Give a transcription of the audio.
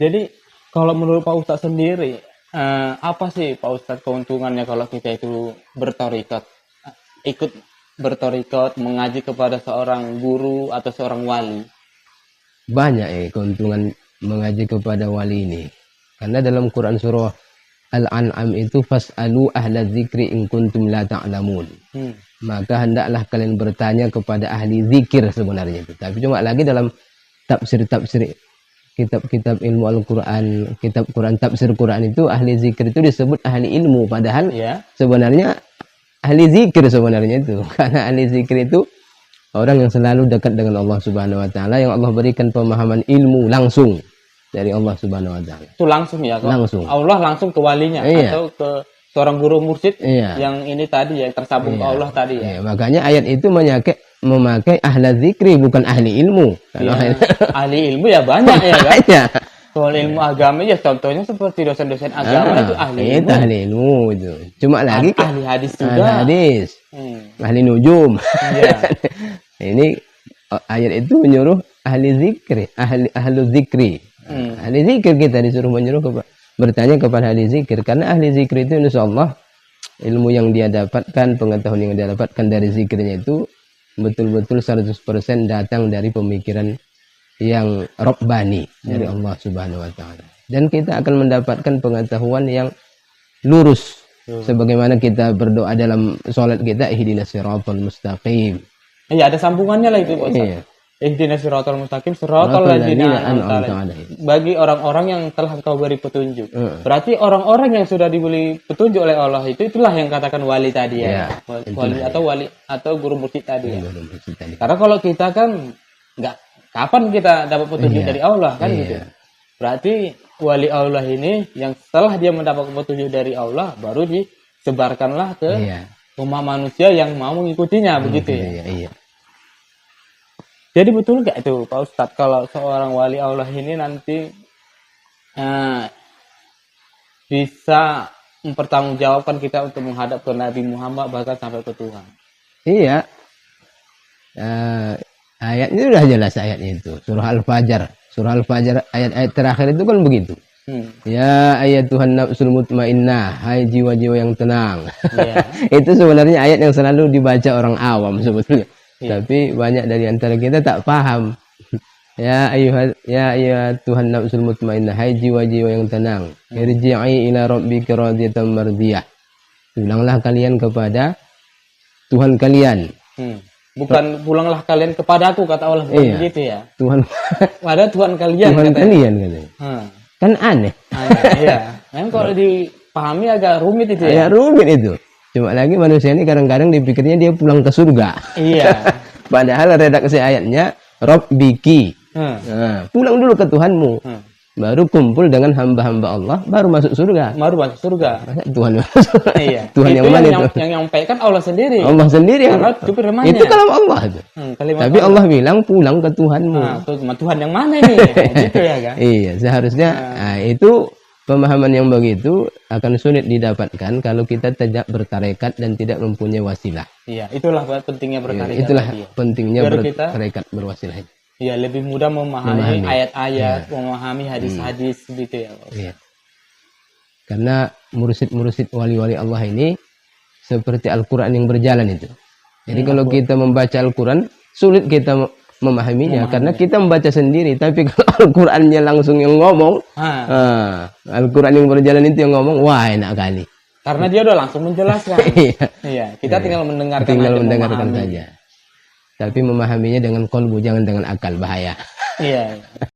Jadi kalau menurut Pak Ustadz sendiri, apa sih Pak Ustadz keuntungannya kalau kita itu bertorikat, ikut bertorikat, mengaji kepada seorang guru atau seorang wali? Banyak keuntungan mengaji kepada wali ini. Karena dalam Quran surah Al-An'am itu fas'alu ahla dzikri in kuntum la ta'lamun. Maka hendaklah kalian bertanya kepada ahli zikir sebenarnya itu. Tapi cuma lagi dalam tafsir-tafsir kitab-kitab ilmu Al-Quran, kitab Quran, tafsir Quran itu ahli zikir itu disebut ahli ilmu, padahal sebenarnya ahli zikir sebenarnya itu. Karena ahli zikir itu orang yang selalu dekat dengan Allah Subhanahu wa taala, yang Allah berikan pemahaman ilmu langsung dari Allah Subhanahu wa taala. Itu langsung ya, kok? Langsung. Allah langsung ke walinya atau ke seorang guru mursyid yang ini tadi ya, tersambung ke Allah tadi ya. Makanya ayat itu memakai ahli zikri, bukan ahli ilmu. Ahli ilmu ya banyak ya kan? Banyak. Soal ilmu agama ya contohnya seperti dosen-dosen agama itu ahli ilmu. Itu ahli ilmu itu. Cuma lagi ahli hadis juga. Ahli hadis. Ahli nujum. Ini ayat itu menyuruh ahli zikri, ahli zikri. Ahli zikir kita disuruh bertanya kepada ahli zikir, karena ahli zikir itu insyaallah ilmu yang dia dapatkan, pengetahuan yang dia dapatkan dari zikirnya itu betul-betul 100% datang dari pemikiran yang Rabbani dari Allah Subhanahu wa taala. Dan kita akan mendapatkan pengetahuan yang lurus. Sebagaimana kita berdoa dalam sholat kita, ihdinas siratal mustaqim. Iya, ada sambungannya lah itu, Pak Ustaz. Ihdinas siratal mustaqim, siratal ladzina an'amta alaihim. Bagi orang-orang yang telah Engkau beri petunjuk. Berarti orang-orang yang sudah diberi petunjuk oleh Allah itulah yang katakan wali tadi ya. Wali atau guru mursyid tadi ya. Karena kalau kita kan enggak, kapan kita dapat petunjuk dari Allah kan gitu. Berarti wali Allah ini yang setelah dia mendapat petunjuk dari Allah baru disebarkanlah ke umat manusia yang mau mengikutinya begitu ya. Jadi betul nggak itu Pak Ustadz kalau seorang wali Allah ini nanti bisa mempertanggungjawabkan kita untuk menghadap ke Nabi Muhammad bahkan sampai ke Tuhan? Iya. Ayatnya sudah jelas ayatnya itu. Surah Al-Fajr. Surah Al-Fajr ayat-ayat terakhir itu kan begitu. Ya ayat Tuhan nafsul mutmainnah, hai jiwa-jiwa yang tenang. Itu sebenarnya ayat yang selalu dibaca orang awam sebetulnya. Tapi banyak dari antara kita tak paham. Ya Tuhan nafsul mutmainnah, hai jiwa-jiwa yang tenang. Irji'i ila rabbika radiyatan mardiyah. Pulanglah kalian kepada Tuhan kalian. Bukan pulanglah kalian kepadaku kata Allah, begitu ya. Tuhan pada Tuhan kalian. Tuhan kalian katanya. Kan aneh. Iya. Memang kalau dipahami agak rumit itu ya. Agak rumit itu. Cuma lagi manusia ini kadang-kadang dipikirnya dia pulang ke surga. Iya. Padahal redaksi ayatnya Rabbiki. Pulang dulu ke Tuhanmu. Baru kumpul dengan hamba-hamba Allah, baru masuk surga. Baru masuk surga. Tuhan. Iya. Tuhan yang mana itu? Yang nyampaikan Allah sendiri. Allah sendiri. Itu kalam Allah itu. Tapi Allah bilang pulang ke Tuhanmu. Tuhan yang mana ini? Gitu ya kan? Iya, seharusnya itu pemahaman yang begitu akan sulit didapatkan kalau kita tidak bertarekat dan tidak mempunyai wasilah. Iya, itulah pentingnya bertarekat. Itulah pentingnya bertarekat berwasilah. Iya, lebih mudah memahami ayat-ayat, memahami hadis-hadis gitu ya. Iya. Karena mursyid-mursyid wali-wali Allah ini seperti Al-Quran yang berjalan itu. Jadi kalau kita membaca Al-Quran, sulit kita memahaminya karena kita membaca sendiri. Tapi kalau Al-Qurannya langsung yang ngomong, Al-Quran yang berjalan itu yang ngomong, wah enak kali. Karena dia udah langsung menjelaskan. Iya, kita tinggal mendengarkan. Tinggal mendengarkan saja. Tapi memahaminya dengan kolbu, jangan dengan akal, bahaya. Iya.